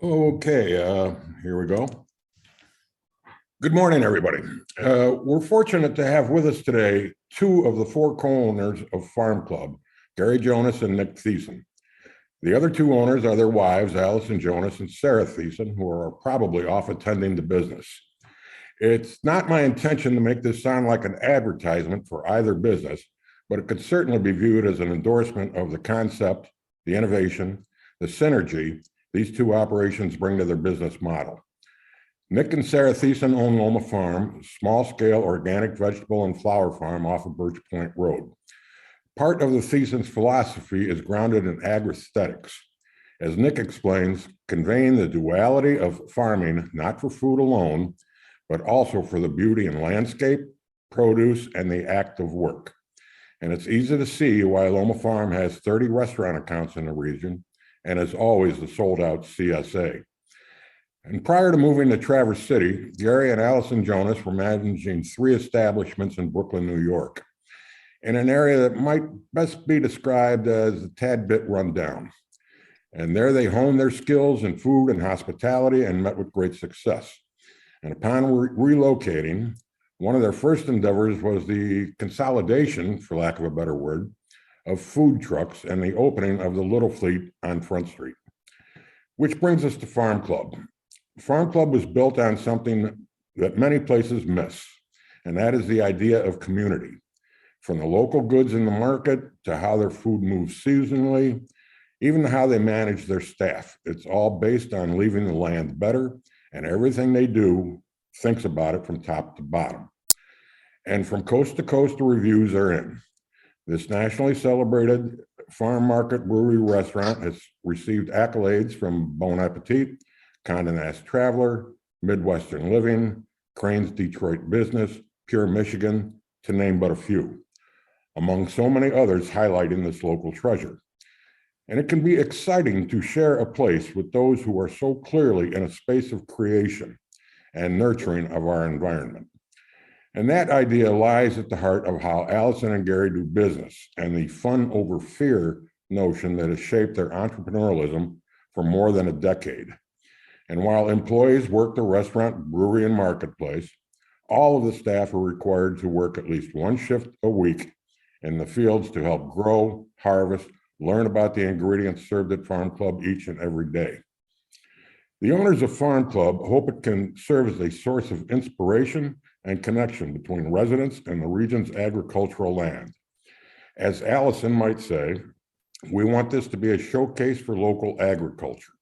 Okay, here we go. Good morning, everybody. We're fortunate to have with us today two of the four co-owners of Farm Club, Gary Jonas and Nick Thiessen. The other two owners are their wives, Allison Jonas and Sarah Thiessen, who are probably off attending the business. It's not my intention to make this sound like an advertisement for either business, but it could certainly be viewed as an endorsement of the concept, the innovation, the synergy these two operations bring to their business model. Nick and Sarah Thiessen own Loma Farm, a small-scale organic vegetable and flower farm off of Birch Point Road. Part of the Thiessen's philosophy is grounded in agri-aesthetics. As Nick explains, conveying the duality of farming, not for food alone, but also for the beauty in landscape, produce, and the act of work. And it's easy to see why Loma Farm has 30 restaurant accounts in the region, and is always the sold-out CSA. And prior to moving to Traverse City, Gary and Allison Jonas were managing 3 establishments in Brooklyn, New York, in an area that might best be described as a tad bit run down. And there they honed their skills in food and hospitality and met with great success. And upon relocating, one of their first endeavors was the consolidation, for lack of a better word, of food trucks and the opening of the Little Fleet on Front Street. Which brings us to Farm Club. Farm Club was built on something that many places miss, and that is the idea of community. From the local goods in the market to how their food moves seasonally, even how they manage their staff. It's all based on leaving the land better, and everything they do thinks about it from top to bottom. And from coast to coast, the reviews are in. This nationally celebrated farm market brewery restaurant has received accolades from Bon Appetit, Condé Nast Traveler, Midwestern Living, Crane's Detroit Business, Pure Michigan, to name but a few, among so many others highlighting this local treasure. And it can be exciting to share a place with those who are so clearly in a space of creation and nurturing of our environment. And that idea lies at the heart of how Allison and Gary do business and the fun over fear notion that has shaped their entrepreneurialism for more than a decade. And while employees work the restaurant, brewery, and marketplace, all of the staff are required to work at least one shift a week in the fields to help grow, harvest, learn about the ingredients served at Farm Club each and every day. The owners of Farm Club hope it can serve as a source of inspiration and connection between residents and the region's agricultural land. As Allison might say, we want this to be a showcase for local agriculture.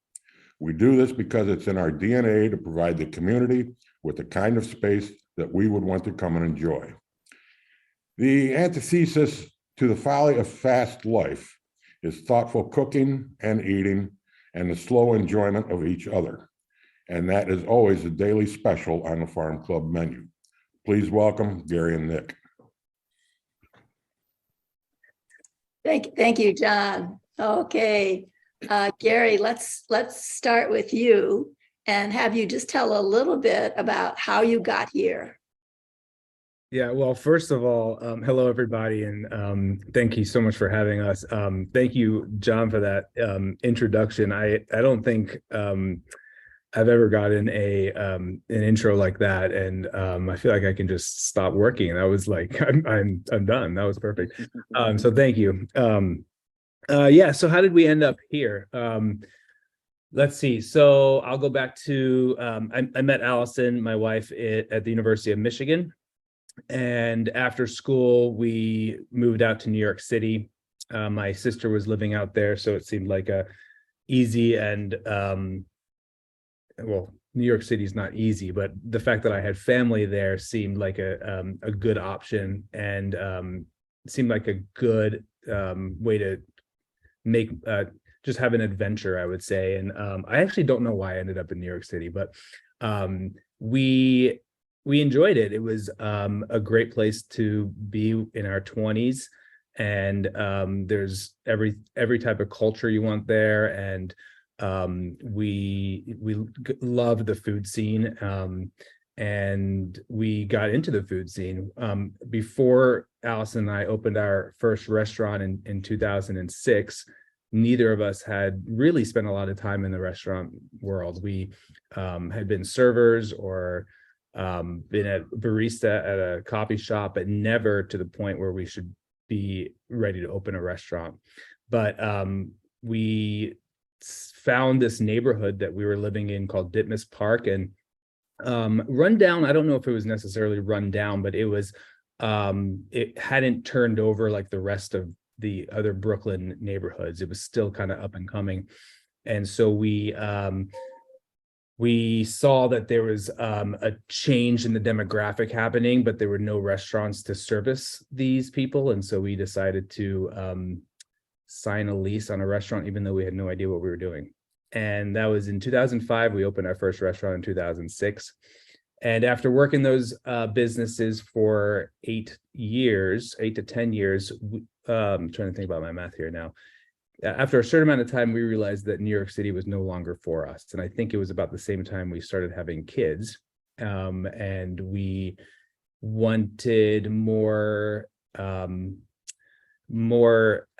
We do this because it's in our DNA to provide the community with the kind of space that we would want to come and enjoy. The antithesis to the folly of fast life is thoughtful cooking and eating and the slow enjoyment of each other. And that is always a daily special on the Farm Club menu. Please welcome Gary and Nick. Thank you, John. Okay, Gary, let's start with you and have you just tell a little bit about how you got here. Yeah, well, first of all, hello, everybody, and thank you so much for having us. Thank you, John, for that introduction. I don't think I've ever gotten an intro like that, and I feel like I can just stop working. And I was like, I'm done. That was perfect. So thank you. Yeah. So how did we end up here? Let's see. So I'll go back to I met Allison, my wife, at the University of Michigan. And after school, we moved out to New York City. My sister was living out there, so it seemed like a easy and well, New York City is not easy, but the fact that I had family there seemed like a good option, and seemed like a good way to make just have an adventure, I would say. And I actually don't know why I ended up in New York City, but we enjoyed it. It was a great place to be in our 20s, and there's every type of culture you want there, and we loved the food scene, and we got into the food scene. Before Allison and I opened our first restaurant in 2006, neither of us had really spent a lot of time in the restaurant world. We had been servers or been a barista at a coffee shop, but never to the point where we should be ready to open a restaurant. But we found this neighborhood that we were living in called Ditmas Park, and run down. I don't know if it was necessarily run down, but it was it hadn't turned over like the rest of the other Brooklyn neighborhoods. It was still kind of up and coming. And so we saw that there was a change in the demographic happening, but there were no restaurants to service these people. And so we decided to sign a lease on a restaurant, even though we had no idea what we were doing. And that was in 2005. We opened our first restaurant in 2006. And after working those businesses for 8 to 10 years, I'm trying to think about my math here now. After a certain amount of time, we realized that New York City was no longer for us. And I think it was about the same time we started having kids. And we wanted more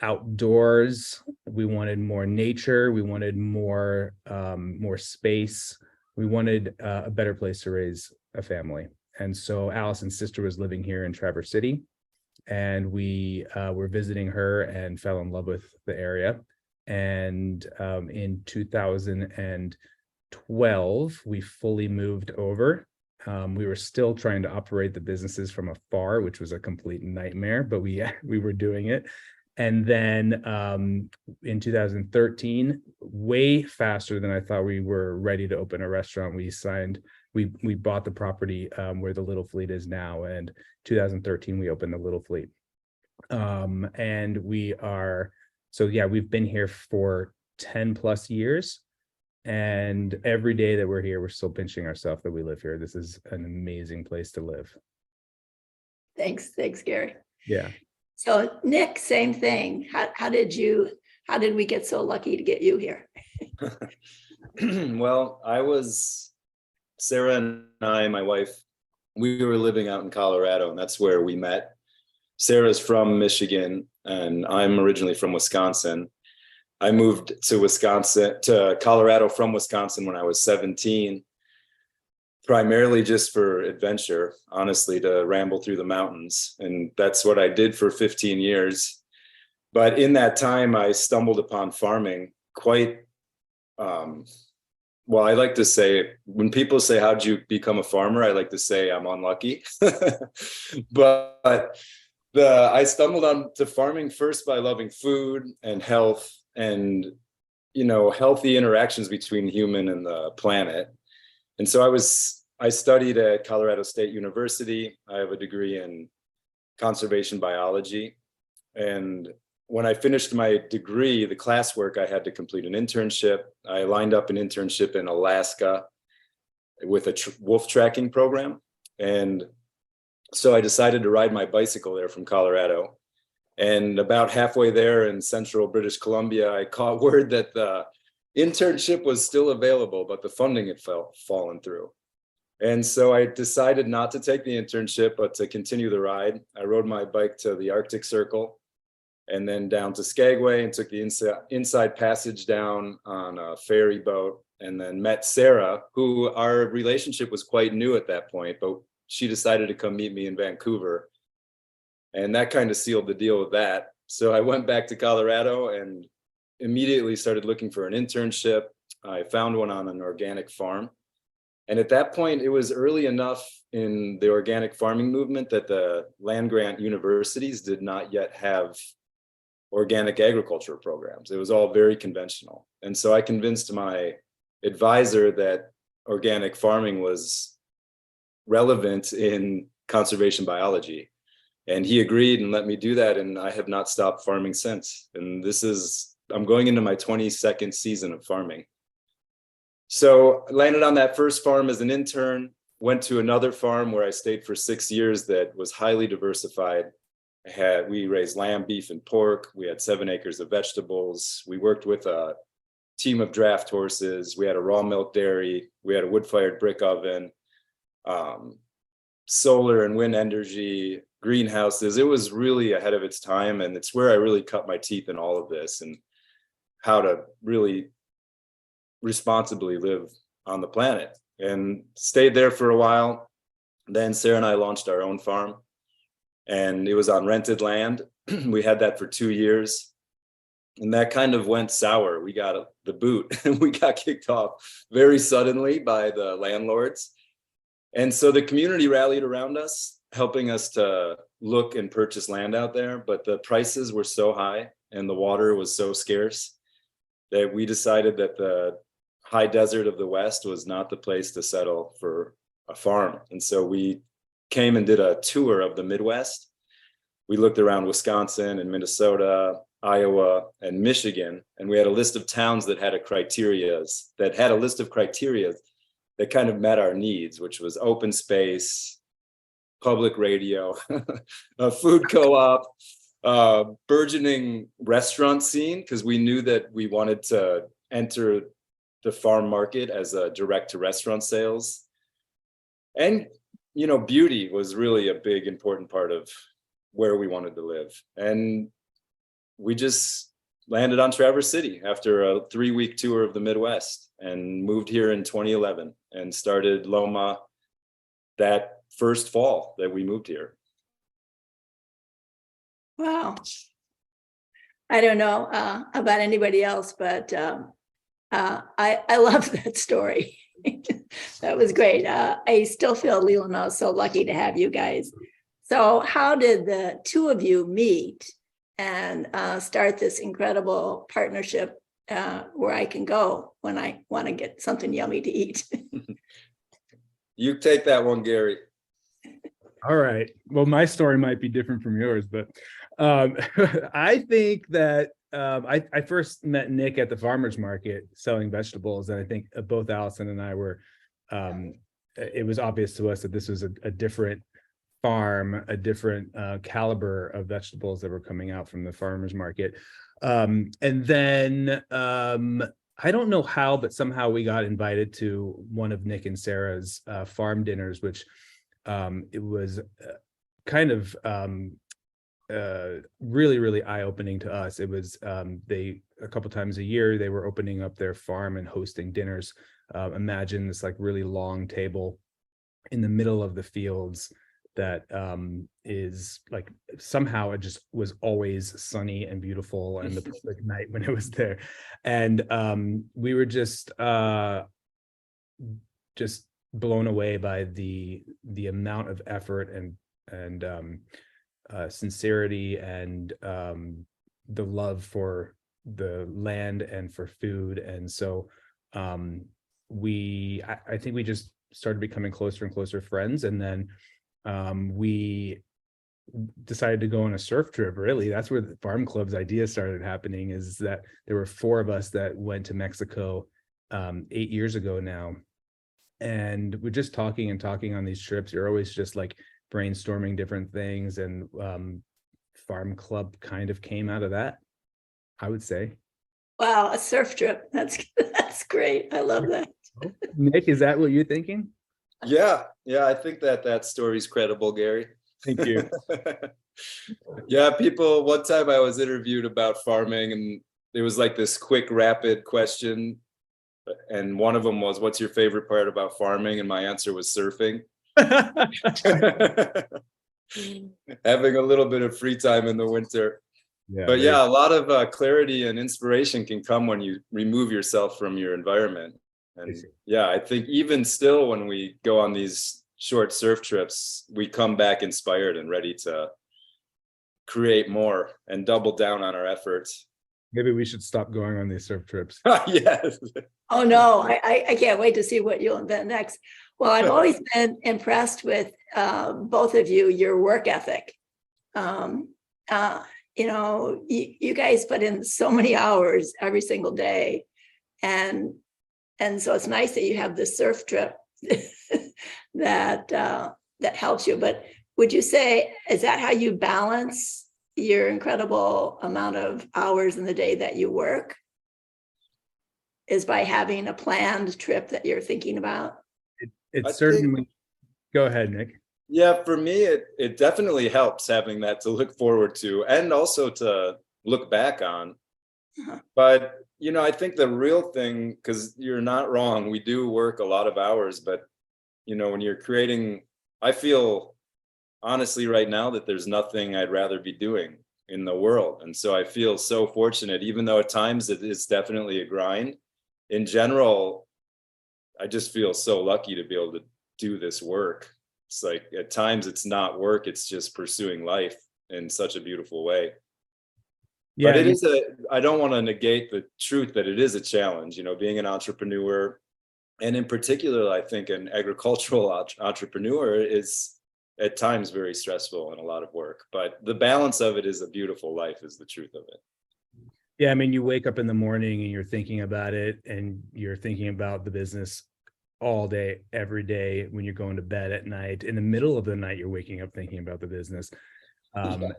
outdoors. We wanted more nature. We wanted more space. We wanted a better place to raise a family. And so Allison's sister was living here in Traverse City, and we were visiting her and fell in love with the area. And in 2012, we fully moved over. We were still trying to operate the businesses from afar, which was a complete nightmare, but we were doing it. And then in 2013, way faster than I thought we were ready to open a restaurant, we bought the property where the Little Fleet is now. And 2013, we opened the Little Fleet. And we've been here for 10 plus years. And every day that we're here, we're still pinching ourselves that we live here. This is an amazing place to live. Thanks, Gary. Yeah. So Nick, same thing. How did we get so lucky to get you here? Well, Sarah and I, my wife, we were living out in Colorado, and that's where we met. Sarah's from Michigan, and I'm originally from Wisconsin. I moved to Colorado from Wisconsin when I was 17, primarily just for adventure, honestly, to ramble through the mountains. And that's what I did for 15 years. But in that time, I stumbled upon farming quite, well, I like to say, when people say, how'd you become a farmer? I like to say I'm unlucky. But I stumbled onto farming first by loving food and health and, healthy interactions between human and the planet. And so I studied at Colorado State University. I have a degree in conservation biology. And when I finished my degree, the classwork, I had to complete an internship. I lined up an internship in Alaska with a wolf tracking program. And so I decided to ride my bicycle there from Colorado. And about halfway there in central British Columbia, I caught word that the internship was still available, but the funding had fallen through. And so I decided not to take the internship, but to continue the ride. I rode my bike to the Arctic Circle and then down to Skagway and took the inside passage down on a ferry boat, and then met Sarah, who our relationship was quite new at that point, but she decided to come meet me in Vancouver. And that kind of sealed the deal with that. So I went back to Colorado and immediately started looking for an internship. I found one on an organic farm. And at that point, it was early enough in the organic farming movement that the land-grant universities did not yet have organic agriculture programs. It was all very conventional. And so I convinced my advisor that organic farming was relevant in conservation biology. And he agreed and let me do that. And I have not stopped farming since. And I'm going into my 22nd season of farming. So I landed on that first farm as an intern, went to another farm where I stayed for 6 years that was highly diversified. We raised lamb, beef, and pork. We had 7 acres of vegetables. We worked with a team of draft horses. We had a raw milk dairy. We had a wood-fired brick oven, solar and wind energy, greenhouses. It was really ahead of its time. And it's where I really cut my teeth in all of this. And how to really responsibly live on the planet, and stayed there for a while. Then Sarah and I launched our own farm, and it was on rented land. We had that for 2 years, and that kind of went sour. We got the boot and we got kicked off very suddenly by the landlords. And so the community rallied around us, helping us to look and purchase land out there. But the prices were so high and the water was so scarce that we decided that the high desert of the West was not the place to settle for a farm. And so we came and did a tour of the Midwest. We looked around Wisconsin and Minnesota, Iowa, and Michigan, and we had a list of towns that had a list of criteria that kind of met our needs, which was open space, public radio, a food co-op, burgeoning restaurant scene, because we knew that we wanted to enter the farm market as a direct to restaurant sales. And, beauty was really a big, important part of where we wanted to live. And we just landed on Traverse City after a 3-week tour of the Midwest and moved here in 2011 and started Loma that first fall that we moved here. Wow. I don't know about anybody else, but I love that story. That was great. I still feel Leelanau is so lucky to have you guys. So how did the two of you meet and start this incredible partnership where I can go when I want to get something yummy to eat? You take that one, Gary. All right. Well, my story might be different from yours, but I think that I first met Nick at the farmer's market selling vegetables. And I think both Allison and I were, it was obvious to us that this was a different farm, a different caliber of vegetables that were coming out from the farmer's market. And then I don't know how, but somehow we got invited to one of Nick and Sarah's farm dinners, which it was kind of really, really eye-opening to us. It was a couple times a year, they were opening up their farm and hosting dinners. Imagine this like really long table in the middle of the fields that is like somehow it just was always sunny and beautiful and the perfect night when it was there. And we were just blown away by the amount of effort and sincerity and the love for the land and for food. And so I think we just started becoming closer and closer friends. And then we decided to go on a surf trip. Really, that's where the farm club's idea started happening, is that there were 4 of us that went to Mexico 8 years ago now. And we're just talking on these trips. You're always just like brainstorming different things, and farm club kind of came out of that, I would say. Wow, a surf trip. That's great. I love that. Nick, is that what you're thinking? Yeah, I think that story's credible, Gary. Thank you. Yeah, one time I was interviewed about farming, and it was like this quick, rapid question. And one of them was, what's your favorite part about farming? And my answer was surfing. Having a little bit of free time in the winter. Yeah, but yeah, a lot of clarity and inspiration can come when you remove yourself from your environment. And yeah, I think even still when we go on these short surf trips, we come back inspired and ready to create more and double down on our efforts. Maybe we should stop going on these surf trips. Yes. Oh no, I can't wait to see what you'll invent next. Well, I've always been impressed with both of you, your work ethic. You guys put in so many hours every single day. And so it's nice that you have this surf trip that helps you. But would you say, is that how you balance your incredible amount of hours in the day that you work? Is by having a planned trip that you're thinking about? It's certainly. Go ahead, Nick. Yeah, for me, it definitely helps having that to look forward to and also to look back on. But, I think the real thing, because you're not wrong, we do work a lot of hours, but, when you're creating, I feel honestly right now that there's nothing I'd rather be doing in the world. And so I feel so fortunate, even though at times it is definitely a grind. In general, I just feel so lucky to be able to do this work. It's like at times it's not work, it's just pursuing life in such a beautiful way. Yeah, But it is I don't want to negate the truth that it is a challenge, being an entrepreneur. And in particular, I think an agricultural entrepreneur is at times very stressful and a lot of work. But the balance of it is a beautiful life, is the truth of it. yeah. I mean, you wake up in the morning and you're thinking about it, and you're thinking about the business all day, every day. When you're going to bed at night, in the middle of the night, you're waking up thinking about the business. And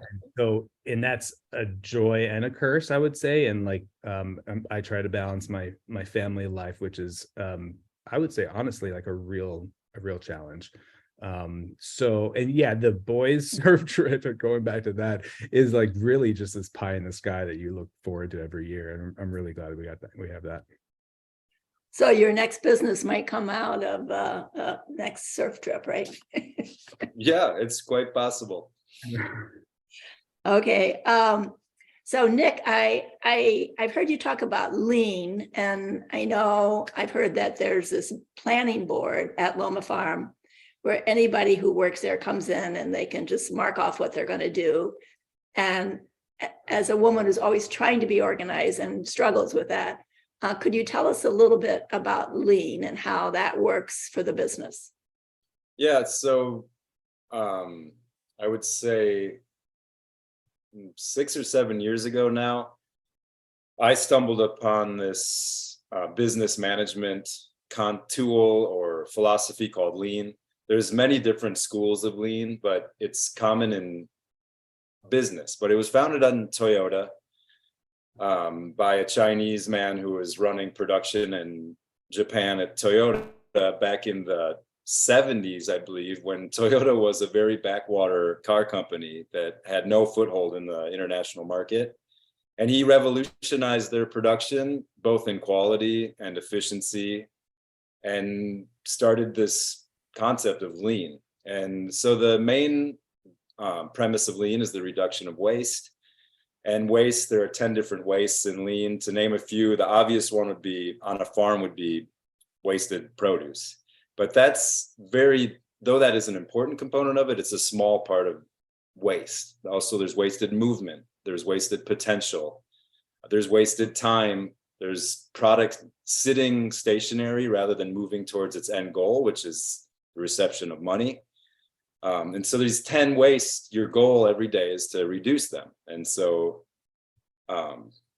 that's a joy and a curse, I would say. And like, I try to balance my family life, which is, I would say honestly, like a real challenge. And yeah, the boys surf trip, going back to that, is like really just this pie in the sky that you look forward to every year. And I'm really glad we have that. So your next business might come out of next surf trip, right? Yeah, it's quite possible. Okay. So Nick, I've heard you talk about lean, and I know I've heard that there's this planning board at Loma Farm where anybody who works there comes in and they can just mark off what they're going to do. And as a woman who's always trying to be organized and struggles with that, could you tell us a little bit about lean and how that works for the business? Yeah, so I would say 6 or 7 years ago now, I stumbled upon this business management tool or philosophy called lean. There's many different schools of lean, but it's common in business. But it was founded on Toyota by a Chinese man who was running production in Japan at Toyota back in the 70s, I believe, when Toyota was a very backwater car company that had no foothold in the international market. And he revolutionized their production, both in quality and efficiency, and started this concept of lean. And so the main premise of lean is the reduction of waste. And waste, there are 10 different wastes in lean. To name a few, the obvious one would be on a farm would be wasted produce. But that's though that is an important component of it, it's a small part of waste. Also, there's wasted movement, there's wasted potential, there's wasted time, there's product sitting stationary rather than moving towards its end goal, which is the reception of money. And so these 10 wastes, your goal every day is to reduce them. And so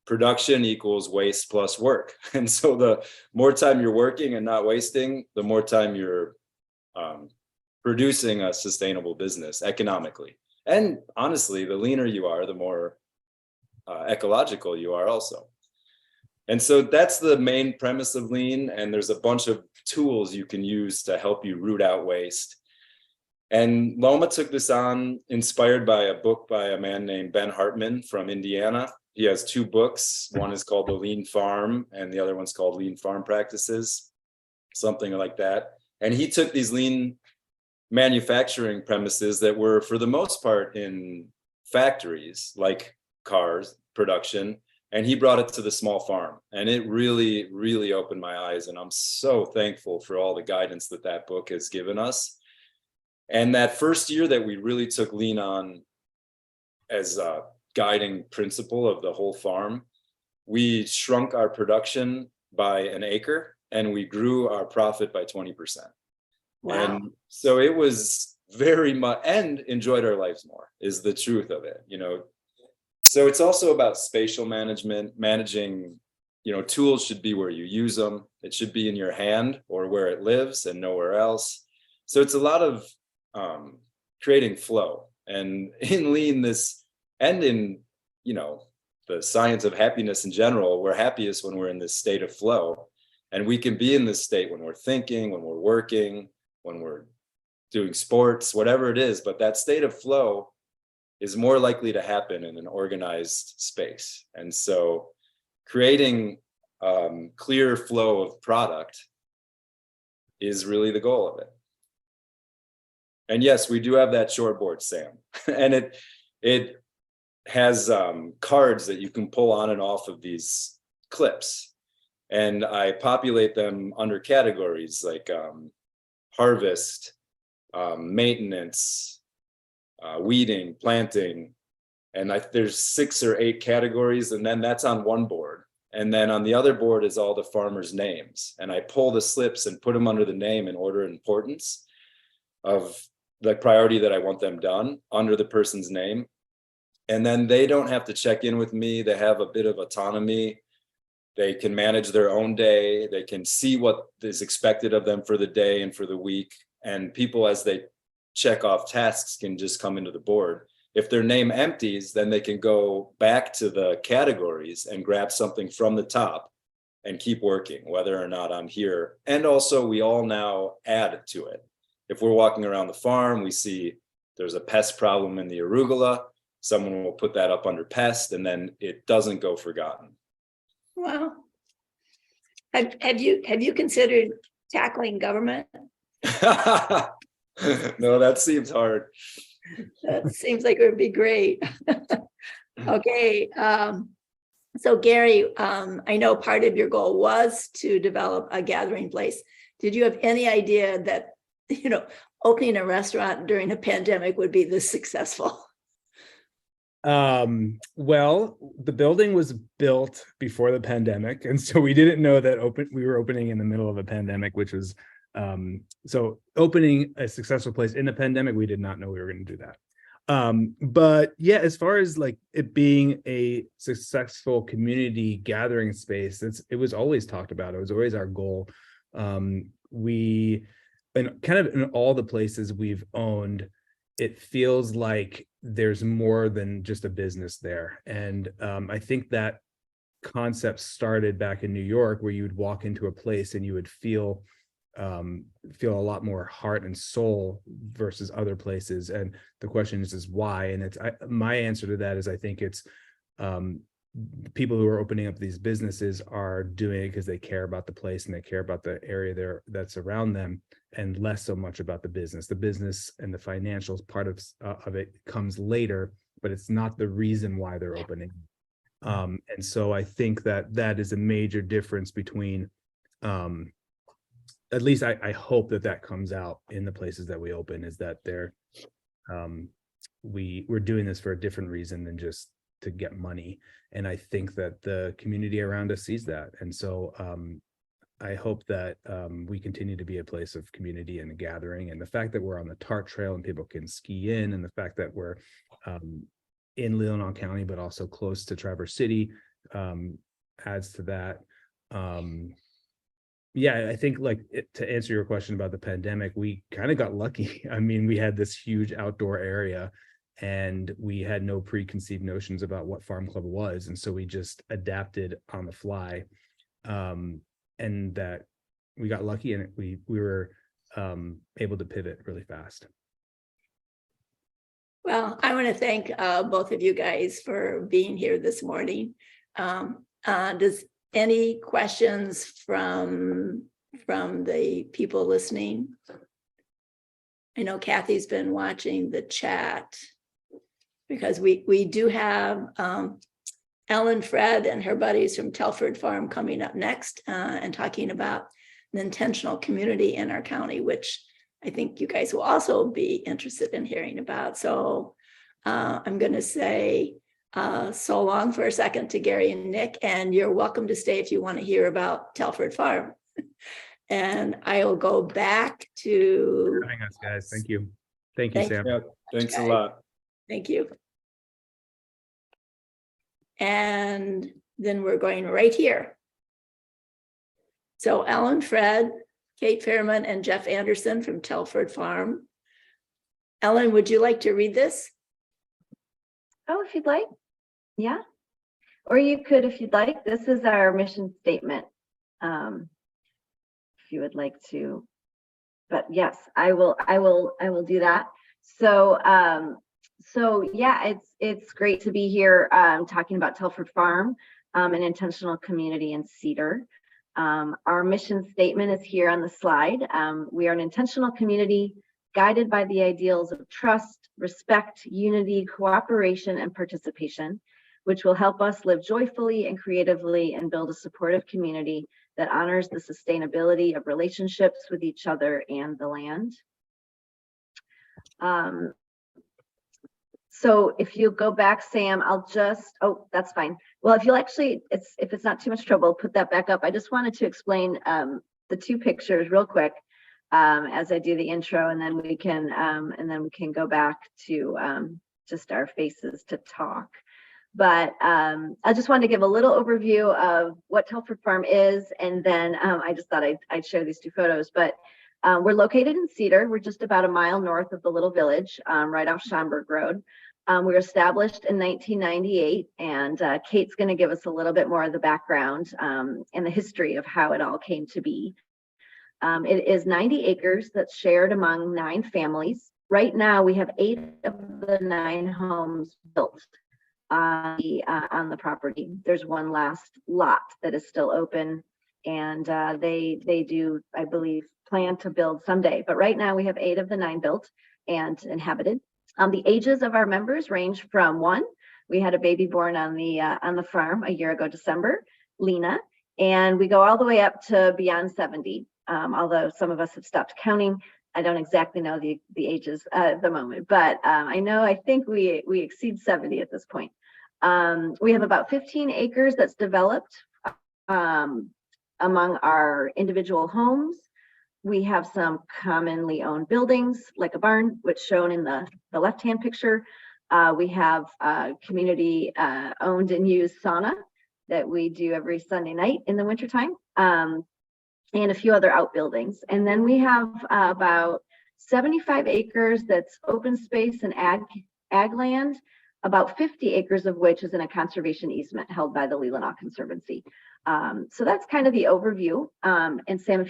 production equals waste plus work. And so the more time you're working and not wasting, the more time you're producing a sustainable business economically. And honestly, the leaner you are, the more ecological you are also. And so that's the main premise of lean. And there's a bunch of tools you can use to help you root out waste. And Loma took this on, inspired by a book by a man named Ben Hartman from Indiana. He has 2 books. One is called The Lean Farm, and the other one's called Lean Farm Practices, something like that. And he took these lean manufacturing premises that were, for the most part, in factories, like cars, production, and he brought it to the small farm. And it really, really opened my eyes. And I'm so thankful for all the guidance that book has given us. And that first year that we really took lean on as a guiding principle of the whole farm, we shrunk our production by an acre and we grew our profit by 20%. Wow. And so it was very much, and enjoyed our lives more, is the truth of it, So it's also about spatial management, managing, tools should be where you use them. It should be in your hand or where it lives and nowhere else. So it's a lot of creating flow. And in lean, and in, the science of happiness in general, we're happiest when we're in this state of flow. And we can be in this state when we're thinking, when we're working, when we're doing sports, whatever it is. But that state of flow is more likely to happen in an organized space. And so creating clear flow of product is really the goal of it. And yes, we do have that shortboard, Sam, and it has cards that you can pull on and off of these clips, and I populate them under categories like harvest, maintenance, weeding, planting, and there's 6 or 8 categories, and then that's on one board. And then on the other board is all the farmers' names. And I pull the slips and put them under the name in order of importance of the priority that I want them done under the person's name. And then they don't have to check in with me. They have a bit of autonomy. They can manage their own day. They can see what is expected of them for the day and for the week. And people, as they check off tasks, can just come into the board. If their name empties, then they can go back to the categories and grab something from the top and keep working, whether or not I'm here. And also, we all now add to it. If we're walking around the farm, we see there's a pest problem in the arugula. Someone will put that up under pest, and then it doesn't go forgotten. Wow. Have you considered tackling government? No, that seems hard. That seems like it would be great. Okay. So Gary, I know part of your goal was to develop a gathering place. Did you have any idea that, opening a restaurant during a pandemic would be this successful? Well, the building was built before the pandemic, and so we didn't know that we were opening in the middle of a pandemic, which was so opening a successful place in the pandemic, we did not know we were going to do that. But yeah, as far as like it being a successful community gathering space, it was always talked about. It was always our goal. And kind of in all the places we've owned, it feels like there's more than just a business there. And I think that concept started back in New York, where you would walk into a place and you would feel a lot more heart and soul versus other places. And the question is why? And my answer to that is, I think it's people who are opening up these businesses are doing it because they care about the place and they care about the area that's around them, and less so much about the business. The business and the financials part of it comes later, but it's not the reason why they're opening. And so I think that is a major difference between, at least I hope that comes out in the places that we open, is that we're doing this for a different reason than just to get money. And I think that the community around us sees that. And so I hope that we continue to be a place of community and gathering. And the fact that we're on the TART trail and people can ski in, and the fact that we're in Leelanau County, but also close to Traverse City, adds to that. Yeah, I think to answer your question about the pandemic, we kind of got lucky. I mean, we had this huge outdoor area and we had no preconceived notions about what Farm Club was. And so we just adapted on the fly. And that we got lucky, and we were able to pivot really fast. Well, I want to thank both of you guys for being here this morning. Does any questions from the people listening? I know Kathy's been watching the chat, because we do have Ellen Fred and her buddies from Telford Farm coming up next and talking about an intentional community in our county, which I think you guys will also be interested in hearing about. So I'm going to say so long for a second to Gary and Nick, and you're welcome to stay if you want to hear about Telford Farm. And I will go back to Thanks, guys. Thank you. Thank you, Sam. Yeah, thanks a lot. Thank you. And then we're going right here. So Ellen Fred, Kate Fairman, and Jeff Anderson from Telford Farm. Ellen, would you like to read this? Oh, if you'd like. Yeah. Or you could, if you'd like. This is our mission statement. If you would like to. But yes, I will do that. So so yeah, it's great to be here talking about Telford Farm. an intentional community in Cedar. Our mission statement is here on the slide. We are an intentional community guided by the ideals of trust, respect, unity, cooperation, and participation, which will help us live joyfully and creatively and build a supportive community that honors the sustainability of relationships with each other and the land. So if you go back, Sam, I'll just, oh, that's fine. Well, if you'll actually, if it's not too much trouble, put that back up. I just wanted to explain the two pictures real quick as I do the intro, and then we can go back to just our faces to talk. But I just wanted to give a little overview of what Telford Farm is, and then I just thought I'd share these two photos. But we're located in Cedar. We're just about a mile north of the little village, right off Schomburg Road. We were established in 1998, and Kate's going to give us a little bit more of the background and the history of how it all came to be. It is 90 acres that's shared among 9 families. Right now, we have 8 of the 9 homes built on the property. There's one last lot that is still open, and they do, I believe, plan to build someday. But right now, we have 8 of the 9 built and inhabited. The ages of our members range from 1. We had a baby born on the farm a year ago, December, Lena, and we go all the way up to beyond 70. Although some of us have stopped counting. I don't exactly know the ages at the moment, but I think we exceed 70 at this point. We have about 15 acres that's developed among our individual homes. We have some commonly owned buildings, like a barn, which shown in the left-hand picture. We have a community owned and used sauna that we do every Sunday night in the wintertime, and a few other outbuildings. And then we have about 75 acres that's open space and ag land, about 50 acres of which is in a conservation easement held by the Leelanau Conservancy. So that's kind of the overview. And Sam,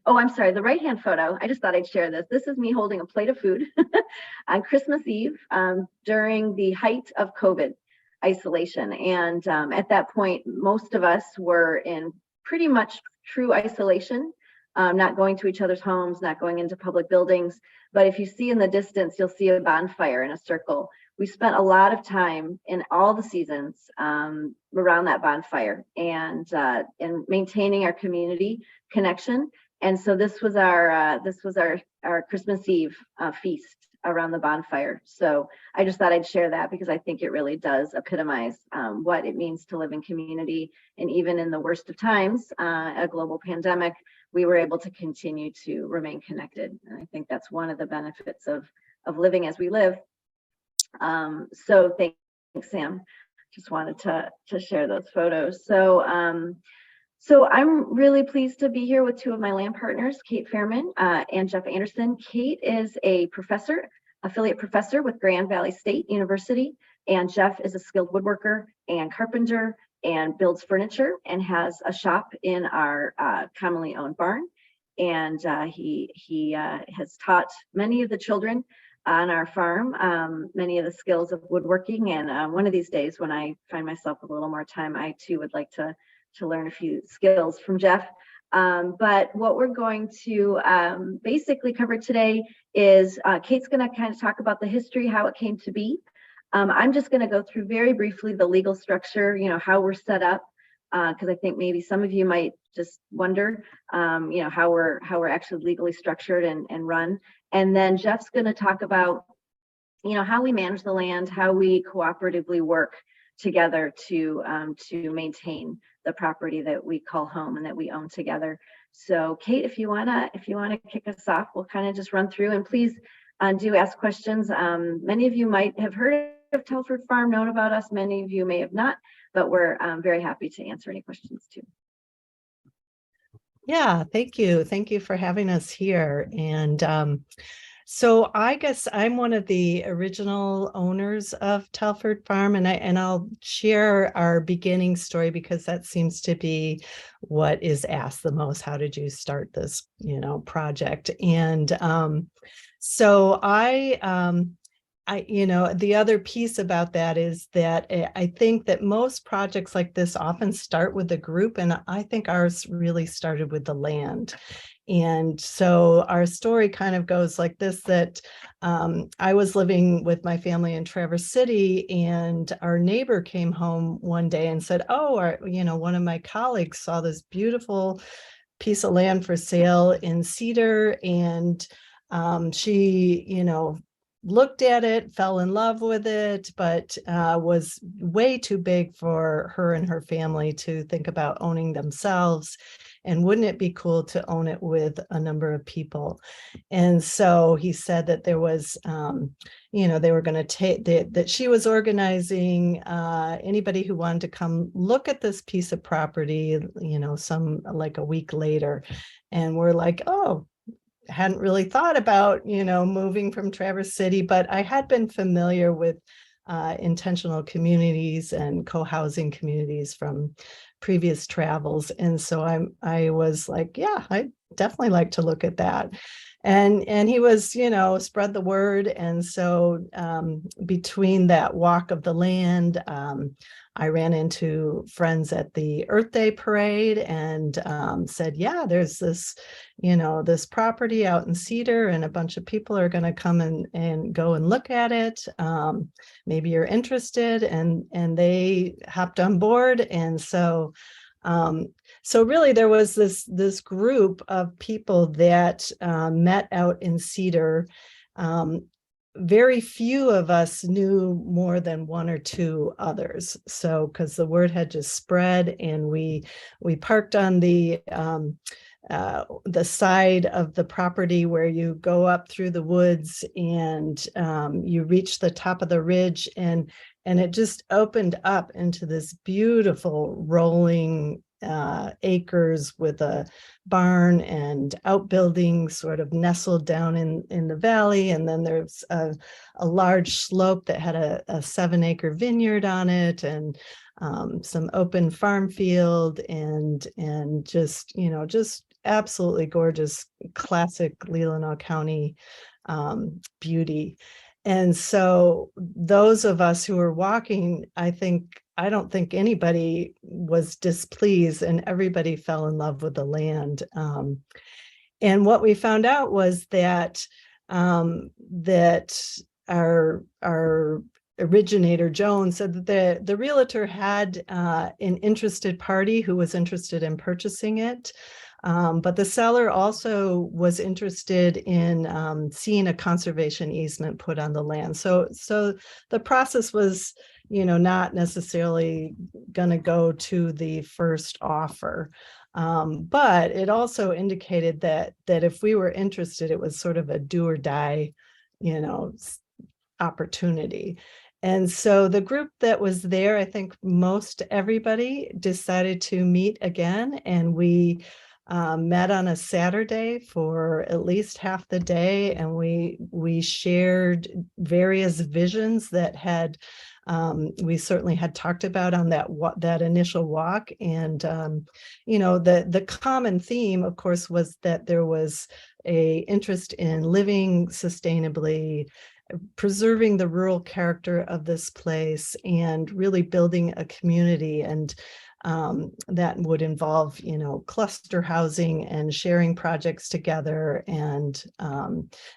I'm sorry, the right-hand photo, I just thought I'd share this. This is me holding a plate of food on Christmas Eve during the height of COVID isolation. And at that point, most of us were in pretty much true isolation, not going to each other's homes, not going into public buildings. But if you see in the distance, you'll see a bonfire in a circle. We spent a lot of time in all the seasons around that bonfire and in maintaining our community connection. And so this was our Christmas Eve feast around the bonfire. So I just thought I'd share that because I think it really does epitomize what it means to live in community. And even in the worst of times, a global pandemic, we were able to continue to remain connected. And I think that's one of the benefits of living as we live. So thanks, Sam. Just wanted to share those photos. So I'm really pleased to be here with 2 of my land partners, Kate Fairman and Jeff Anderson. Kate is a affiliate professor with Grand Valley State University, and Jeff is a skilled woodworker and carpenter and builds furniture and has a shop in our commonly owned barn. And he has taught many of the children on our farm many of the skills of woodworking. And one of these days, when I find myself with a little more time, I too would like to learn a few skills from Jeff. But what we're going to basically cover today is Kate's going to kind of talk about the history, how it came to be. I'm just going to go through very briefly the legal structure, how we're set up, because I think maybe some of you might just wonder, how we're actually legally structured and run. And then Jeff's going to talk about, how we manage the land, how we cooperatively work together to maintain the property that we call home and that we own together. So Kate, if you wanna kick us off, we'll kind of just run through, and please do ask questions. Many of you might have heard of Telford Farm, known about us. Many of you may have not, but we're very happy to answer any questions too. Yeah, thank you. Thank you for having us here. And so I guess I'm one of the original owners of Telford Farm, and I'll share our beginning story because that seems to be what is asked the most. How did you start this, project? And so I the other piece about that is that I think that most projects like this often start with a group, and I think ours really started with the land. And so our story kind of goes like this, that I was living with my family in Traverse City, and our neighbor came home one day and said, oh, one of my colleagues saw this beautiful piece of land for sale in Cedar, and she, looked at it, fell in love with it, but was way too big for her and her family to think about owning themselves. And wouldn't it be cool to own it with a number of people? And so he said that there was, they were going to take that she was organizing anybody who wanted to come look at this piece of property, some like a week later. And we're like, oh, hadn't really thought about, moving from Traverse City, but I had been familiar with intentional communities and co-housing communities from previous travels. And so I was like, yeah, I definitely like to look at that. And he was, spread the word. And so between that walk of the land, I ran into friends at the Earth Day parade and said, yeah, there's this, this property out in Cedar, and a bunch of people are going to come and go and look at it. Maybe you're interested. And they hopped on board. And so really there was this group of people that met out in Cedar. Very few of us knew more than one or two others. So, because the word had just spread, and we parked on the side of the property where you go up through the woods, and you reach the top of the ridge, and it just opened up into this beautiful rolling acres with a barn and outbuildings sort of nestled down in the valley. And then there's a large slope that had a 7-acre vineyard on it, and some open farm field, and just absolutely gorgeous, classic Leelanau County beauty. And so those of us who were walking, I don't think anybody was displeased, and everybody fell in love with the land. And what we found out was that our originator, Joan, said that the realtor had an interested party who was interested in purchasing it. But the seller also was interested in seeing a conservation easement put on the land. So the process was, not necessarily going to go to the first offer. But it also indicated that if we were interested, it was sort of a do or die, opportunity. And so the group that was there, I think most everybody decided to meet again, and we met on a Saturday for at least half the day, and we shared various visions that we certainly had talked about on that initial walk. And the common theme, of course, was that there was a interest in living sustainably, preserving the rural character of this place, and really building a community. And that would involve, cluster housing and sharing projects together, and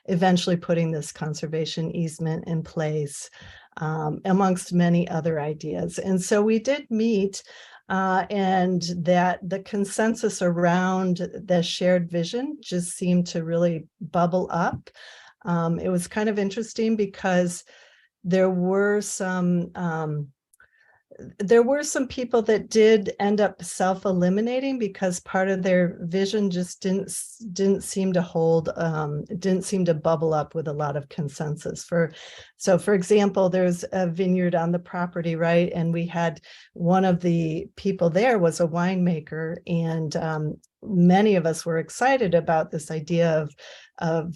eventually putting this conservation easement in place, amongst many other ideas. And so we did meet, and that the consensus around the shared vision just seemed to really bubble up. It was kind of interesting because there were some people that did end up self-eliminating because part of their vision just didn't seem to hold, didn't seem to bubble up with a lot of consensus. For example, there's a vineyard on the property, right? And we had one of the people there was a winemaker, and many of us were excited about this idea of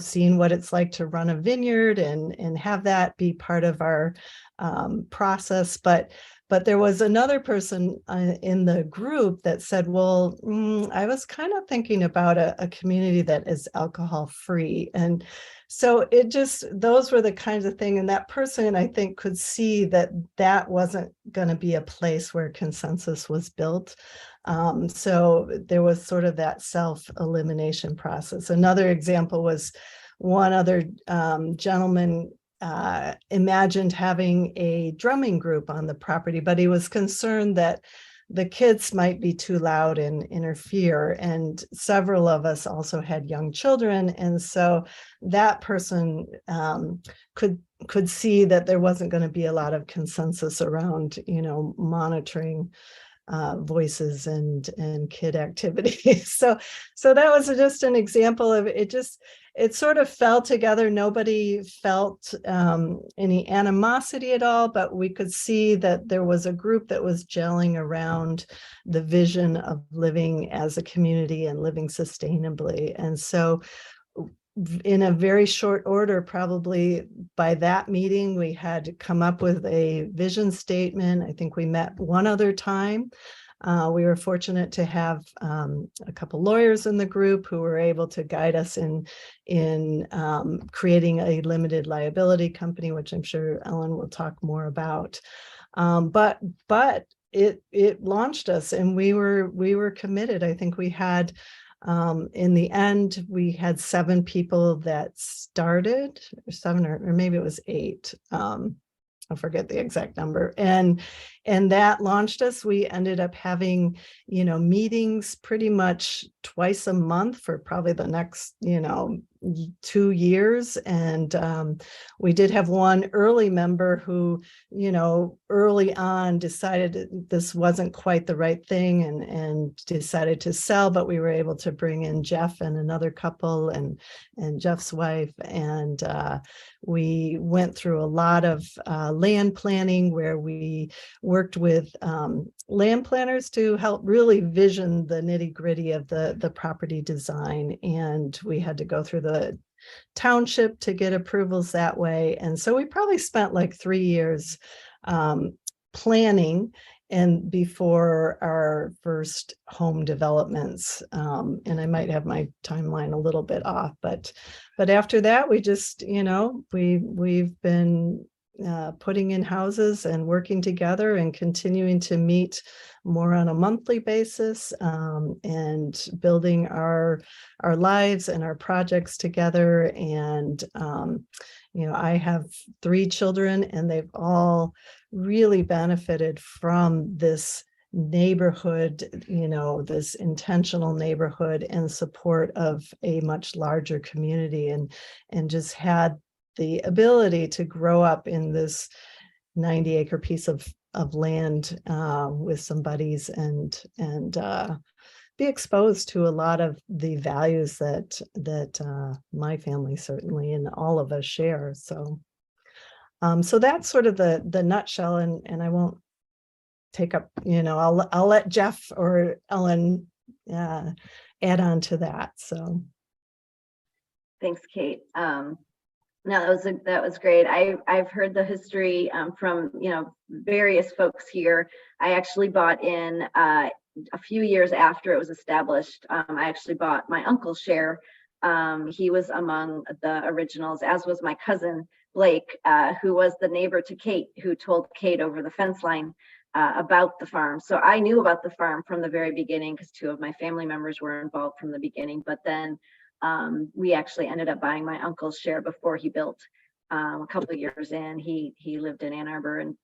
seeing what it's like to run a vineyard and have that be part of our process. But But there was another person in the group that said, well, I was kind of thinking about a community that is alcohol free. And so it just, those were the kinds of things. And that person, I think, could see that that wasn't going to be a place where consensus was built. So there was sort of that self-elimination process. Another example was one other gentleman imagined having a drumming group on the property, but he was concerned that the kids might be too loud and interfere. And several of us also had young children. And so that person could see that there wasn't going to be a lot of consensus around, monitoring voices and kid activities. So that was just an example of it. It sort of fell together. Nobody felt any animosity at all, but we could see that there was a group that was gelling around the vision of living as a community and living sustainably. And so in a very short order, probably by that meeting, we had come up with a vision statement. I think we met one other time. We were fortunate to have a couple lawyers in the group who were able to guide us in creating a limited liability company, which I'm sure Ellen will talk more about. But it launched us, and we were committed. I think we had in the end, we had 7 people that started, or 7 or maybe it was 8. I forget the exact number. And that launched us. We ended up having, meetings pretty much twice a month for probably the next, 2 years. And we did have one early member who, early on decided this wasn't quite the right thing and decided to sell, but we were able to bring in Jeff and another couple and Jeff's wife. And we went through a lot of land planning where we worked with land planners to help really vision the nitty-gritty of the property design. And we had to go through the township to get approvals that way. And so we probably spent like 3 years planning and before our first home developments. And I might have my timeline a little bit off, but after that, we just, we've been putting in houses and working together and continuing to meet more on a monthly basis, and building our lives and our projects together. And I have 3 children, and they've all really benefited from this neighborhood, this intentional neighborhood and support of a much larger community, and just had the ability to grow up in this 90-acre piece of land with some buddies and be exposed to a lot of the values that my family certainly and all of us share. So that's sort of the nutshell, and I won't take up, I'll let Jeff or Ellen add on to that. So Thanks, Kate. No, that was great. I've heard the history from various folks here. I actually bought in a few years after it was established. I actually bought my uncle's share. He was among the originals, as was my cousin Blake, who was the neighbor to Kate, who told Kate over the fence line about the farm. So I knew about the farm from the very beginning because 2 of my family members were involved from the beginning. But then we actually ended up buying my uncle's share before he built. A couple of years in, he lived in Ann Arbor, and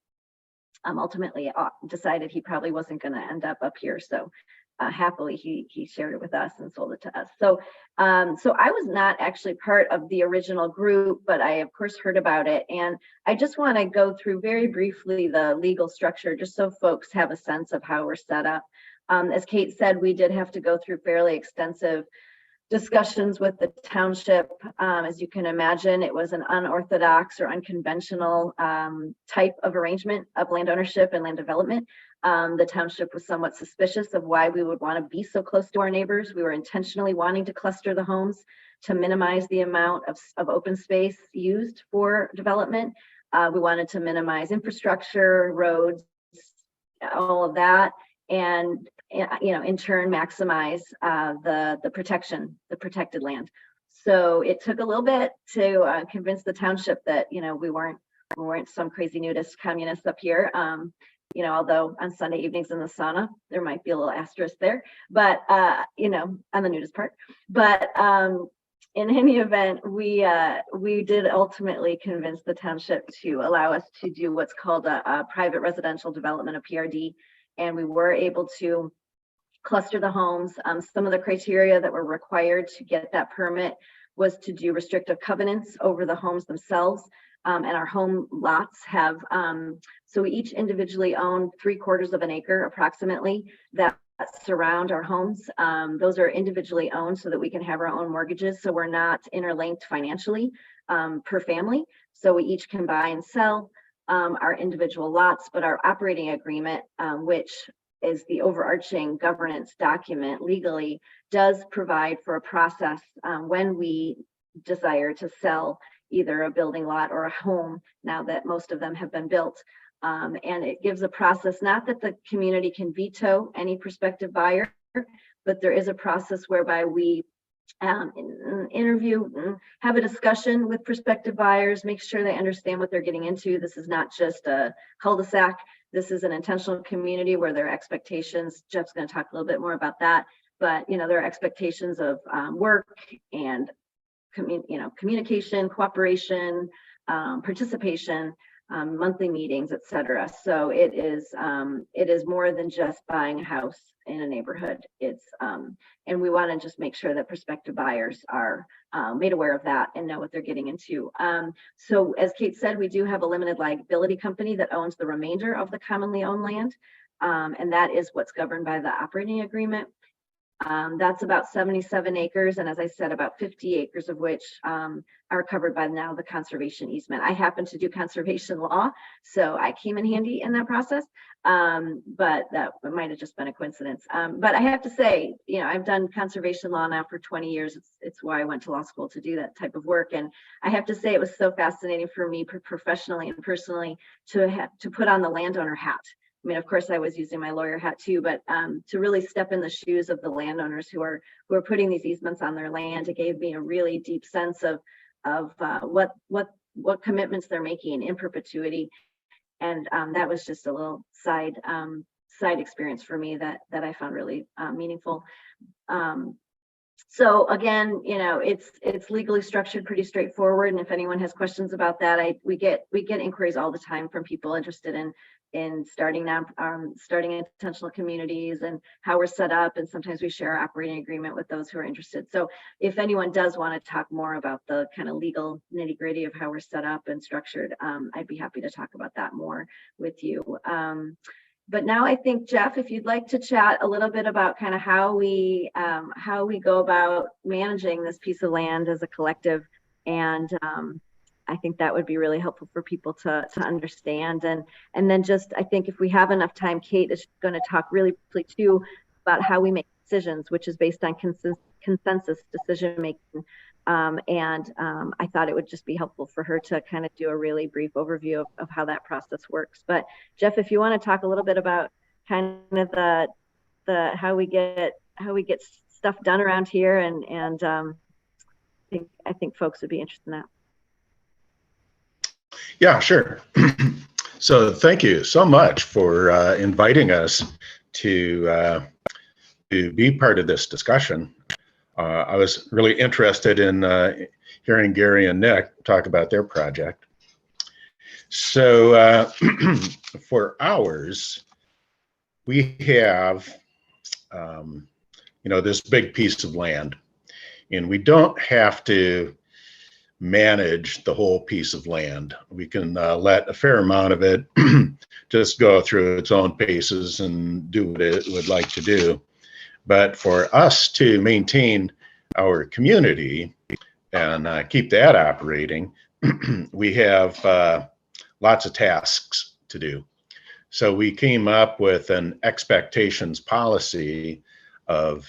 ultimately decided he probably wasn't going to end up here. So happily he shared it with us and sold it to us. So I was not actually part of the original group, but I of course heard about it. And I just want to go through very briefly the legal structure, just so folks have a sense of how we're set up. As Kate said, we did have to go through fairly extensive discussions with the township. As you can imagine, it was an unorthodox or unconventional type of arrangement of land ownership and land development. The township was somewhat suspicious of why we would want to be so close to our neighbors. We were intentionally wanting to cluster the homes to minimize the amount of open space used for development. We wanted to minimize infrastructure, roads, all of that, and in turn maximize the protected land. So it took a little bit to convince the township that we weren't some crazy nudist communists up here. Although on Sunday evenings in the sauna, there might be a little asterisk there, but on the nudist part. But in any event, we did ultimately convince the township to allow us to do what's called a private residential development, a PRD, and we were able to cluster the homes. Some of the criteria that were required to get that permit was to do restrictive covenants over the homes themselves. And our home lots have, so we each individually own 3/4 of an acre approximately that surround our homes. Those are individually owned so that we can have our own mortgages. So we're not interlinked financially per family. So we each can buy and sell our individual lots, but our operating agreement, which is the overarching governance document legally, does provide for a process when we desire to sell either a building lot or a home, now that most of them have been built. And it gives a process, not that the community can veto any prospective buyer, but there is a process whereby we interview, have a discussion with prospective buyers, make sure they understand what they're getting into. This is not just a cul-de-sac. This is an intentional community where their expectations, Jeff's going to talk a little bit more about that, but there are expectations of work and communication, cooperation, participation, monthly meetings, etc. So it is more than just buying a house in a neighborhood. It's and we want to just make sure that prospective buyers are made aware of that and know what they're getting into. So as Kate said, we do have a limited liability company that owns the remainder of the commonly owned land, and that is what's governed by the operating agreement. That's about 77 acres. And as I said, about 50 acres of which are covered by now the conservation easement. I happen to do conservation law, so I came in handy in that process. But that might have just been a coincidence. But I have to say, I've done conservation law now for 20 years. It's why I went to law school, to do that type of work. And I have to say, it was so fascinating for me professionally and personally to put on the landowner hat. I mean, of course, I was using my lawyer hat too, but to really step in the shoes of the landowners who are putting these easements on their land, it gave me a really deep sense of what commitments they're making in perpetuity, and that was just a little side experience for me that I found really meaningful. So again, it's legally structured, pretty straightforward. And if anyone has questions about that, we get inquiries all the time from people interested in starting intentional communities and how we're set up. And sometimes we share our operating agreement with those who are interested. So if anyone does want to talk more about the kind of legal nitty-gritty of how we're set up and structured, I'd be happy to talk about that more with you. But now I think, Jeff, if you'd like to chat a little bit about kind of how we go about managing this piece of land as a collective, and I think that would be really helpful for people to understand. And then just, I think if we have enough time, Kate is going to talk really briefly too about how we make decisions, which is based on consensus decision making. I thought it would just be helpful for her to kind of do a really brief overview of how that process works. But Jeff, if you want to talk a little bit about kind of the how we get stuff done around here, and I think folks would be interested in that. Yeah, sure. So thank you so much for inviting us to be part of this discussion. I was really interested in hearing Gary and Nick talk about their project. So for ours, we have, this big piece of land, and we don't have to manage the whole piece of land. We can let a fair amount of it just go through its own paces and do what it would like to do. But for us to maintain our community and keep that operating, we have lots of tasks to do. So we came up with an expectations policy of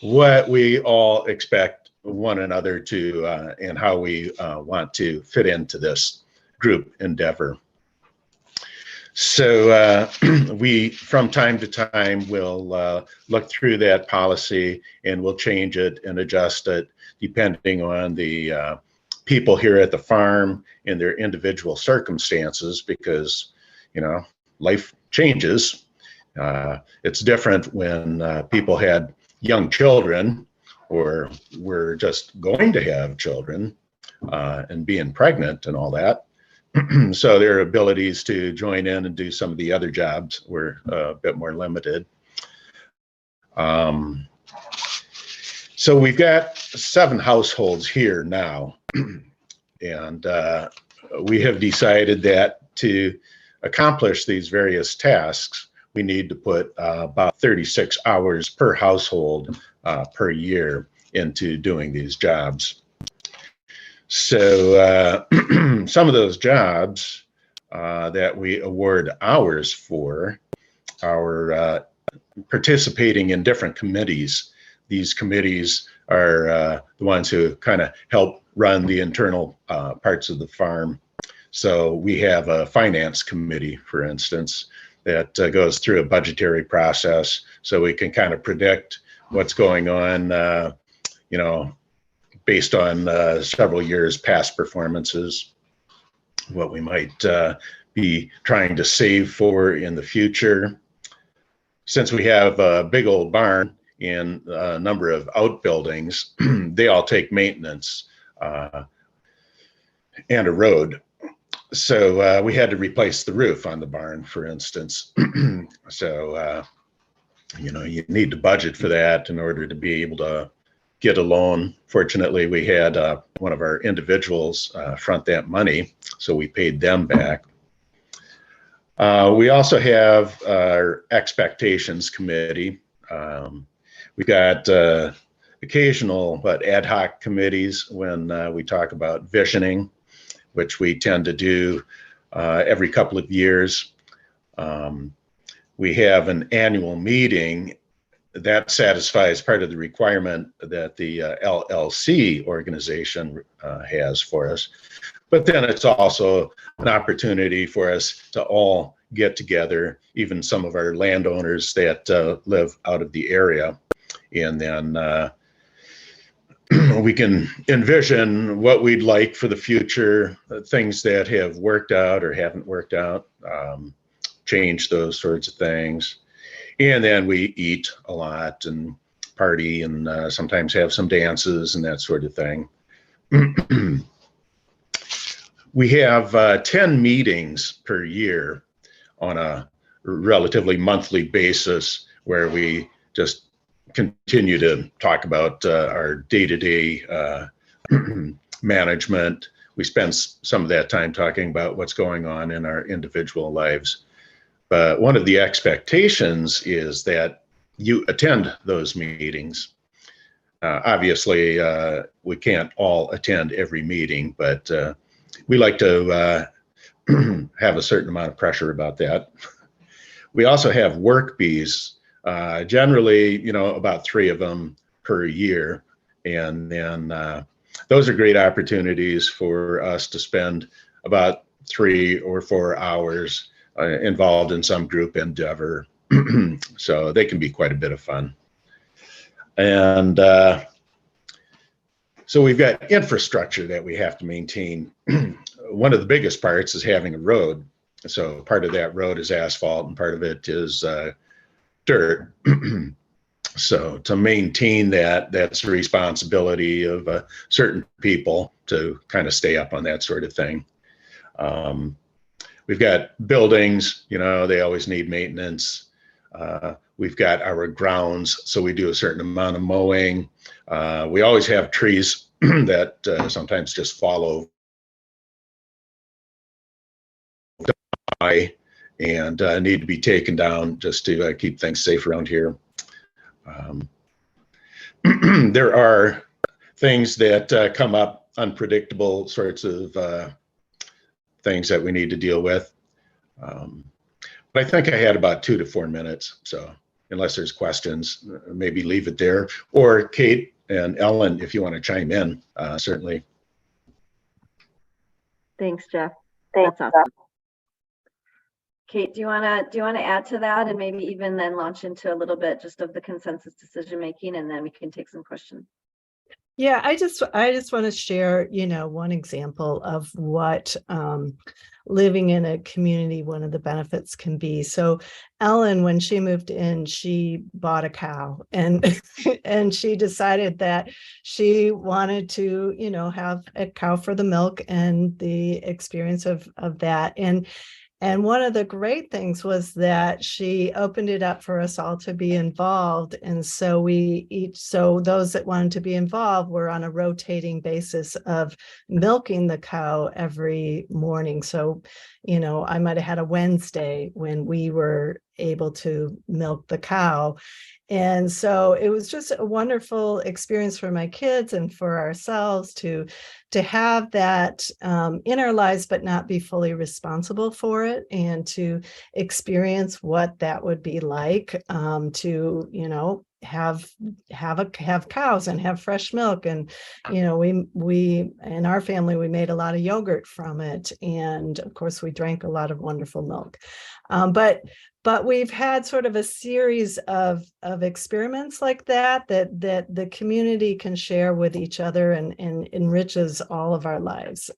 what we all expect one another to and how we want to fit into this group endeavor. So we, from time to time, will look through that policy and we'll change it and adjust it depending on the people here at the farm and their individual circumstances, because, you know, life changes. It's different when people had young children or were just going to have children and being pregnant and all that. So their abilities to join in and do some of the other jobs were a bit more limited. So we've got 7 households here now. And we have decided that to accomplish these various tasks, we need to put about 36 hours per household per year into doing these jobs. So some of those jobs that we award hours for are participating in different committees. These committees are the ones who kind of help run the internal parts of the farm. So we have a finance committee, for instance, that goes through a budgetary process so we can kind of predict what's going on, you know, based on several years past performances, what we might be trying to save for in the future. Since we have a big old barn and a number of outbuildings, they all take maintenance and a road. So we had to replace the roof on the barn, for instance. So, you know, you need to budget for that in order to be able to get a loan. Fortunately, we had one of our individuals front that money, so we paid them back. We also have our expectations committee. We got occasional but ad hoc committees when we talk about visioning, which we tend to do every couple of years. We have an annual meeting that satisfies part of the requirement that the LLC organization has for us. But then it's also an opportunity for us to all get together, even some of our landowners that live out of the area. And then we can envision what we'd like for the future, things that have worked out or haven't worked out, change those sorts of things. And then we eat a lot and party and sometimes have some dances and that sort of thing. We have 10 meetings per year on a relatively monthly basis where we just continue to talk about our day-to-day management. We spend some of that time talking about what's going on in our individual lives. But one of the expectations is that you attend those meetings. Obviously, we can't all attend every meeting, but we like to have a certain amount of pressure about that. We also have work bees, generally, you know, about 3 of them per year. And then those are great opportunities for us to spend about 3 or 4 hours involved in some group endeavor. So they can be quite a bit of fun. And so we've got infrastructure that we have to maintain. One of the biggest parts is having a road. So part of that road is asphalt and part of it is dirt. So to maintain that, that's the responsibility of certain people to kind of stay up on that sort of thing. We've got buildings, you know, they always need maintenance. We've got our grounds, so we do a certain amount of mowing. We always have trees that sometimes just fall over and need to be taken down just to keep things safe around here. There are things that come up, unpredictable sorts of things that we need to deal with. But I think I had about 2 to 4 minutes. So unless there's questions, maybe leave it there. Or Kate and Ellen, if you want to chime in, certainly. Thanks, Jeff. That's awesome. Kate, do you want to add to that and maybe even then launch into a little bit just of the consensus decision making, and then we can take some questions. Yeah, I just want to share, one example of what living in a community, one of the benefits can be. So Ellen, when she moved in, she bought a cow, and and she decided that she wanted to, have a cow for the milk and the experience of that. And one of the great things was that she opened it up for us all to be involved. And so so those that wanted to be involved were on a rotating basis of milking the cow every morning. So, I might have had a Wednesday when we were able to milk the cow. And so it was just a wonderful experience for my kids and for ourselves to have that in our lives, but not be fully responsible for it, and to experience what that would be like to, have cows and have fresh milk. And, we in our family, we made a lot of yogurt from it. And of course, we drank a lot of wonderful milk. But we've had sort of a series of experiments like that the community can share with each other and enriches all of our lives.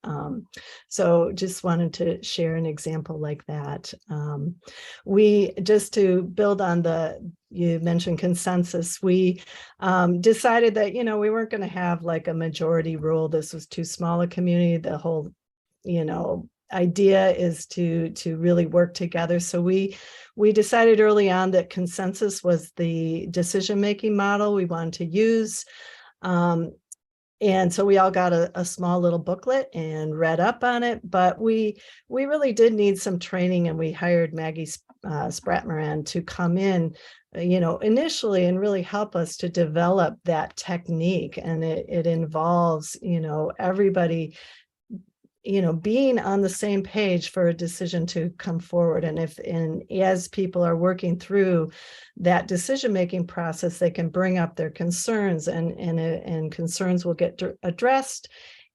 So just wanted to share an example like that. We, just to build on you mentioned consensus, we decided that, we weren't going to have like a majority rule. This was too small a community. The whole, idea is to really work together. So we decided early on that consensus was the decision-making model we wanted to use. And so we all got a small little booklet and read up on it, but we really did need some training, and we hired Maggie Spratmoran to come in, initially, and really help us to develop that technique. And it involves, everybody being on the same page for a decision to come forward. And as people are working through that decision-making process, they can bring up their concerns, and concerns will get addressed.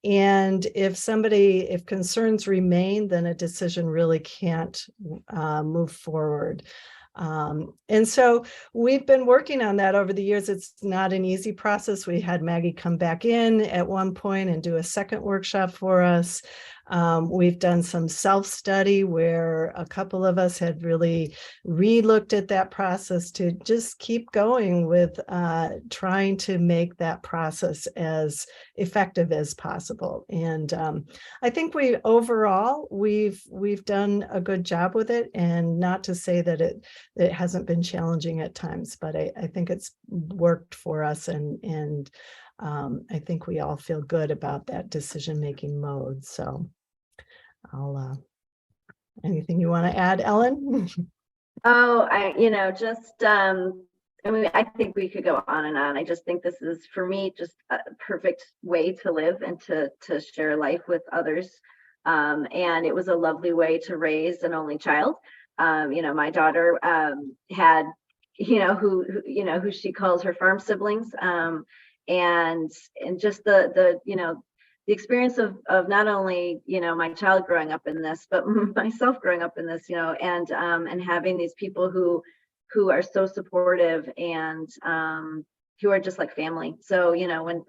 And if concerns remain, then a decision really can't move forward. And so we've been working on that over the years. It's not an easy process. We had Maggie come back in at one point and do a second workshop for us. We've done some self-study where a couple of us had really re-looked at that process to just keep going with trying to make that process as effective as possible. And I think we've done a good job with it, and not to say that it hasn't been challenging at times, but I think it's worked for us, and I think we all feel good about that decision-making mode. So anything you want to add, Ellen? Oh, I think we could go on and on. I just think this is, for me, just a perfect way to live and to share life with others. And it was a lovely way to raise an only child. My daughter had, who she calls her farm siblings, and just the experience of not only, my child growing up in this, but myself growing up in this, and having these people who are so supportive, and who are just like family. So,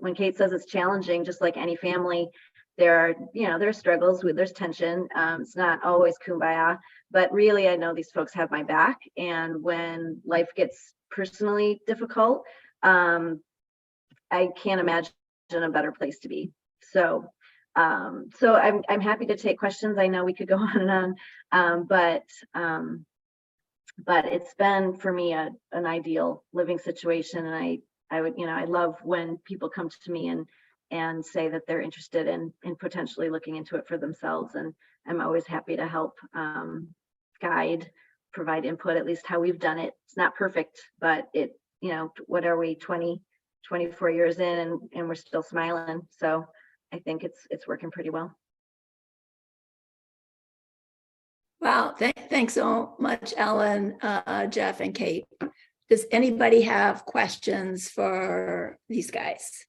when Kate says it's challenging, just like any family, there are struggles, there's tension. It's not always kumbaya, but really, I know these folks have my back. And when life gets personally difficult, I can't imagine a better place to be. So I'm happy to take questions. I know we could go on and on, but it's been for me an ideal living situation. And I love when people come to me and say that they're interested in potentially looking into it for themselves. And I'm always happy to help guide, provide input, at least how we've done it. It's not perfect, but what are we, 24 years in, and we're still smiling. So I think it's working pretty well. Wow, thanks so much, Ellen, Jeff, and Kate. Does anybody have questions for these guys?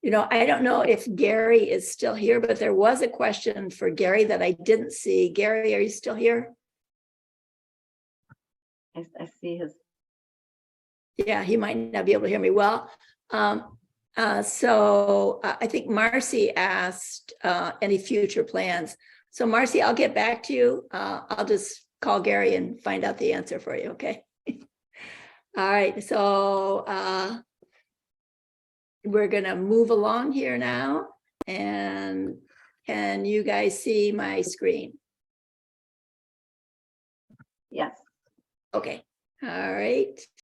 You know, I don't know if Gary is still here, but there was a question for Gary that I didn't see. Gary, are you still here? I see his, Yeah, he might not be able to hear me well. I think Marcy asked any future plans. So Marcy, I'll get back to you. I'll just call Gary and find out the answer for you, okay? All right, so we're gonna move along here now. And can you guys see my screen? yes. Okay, all right.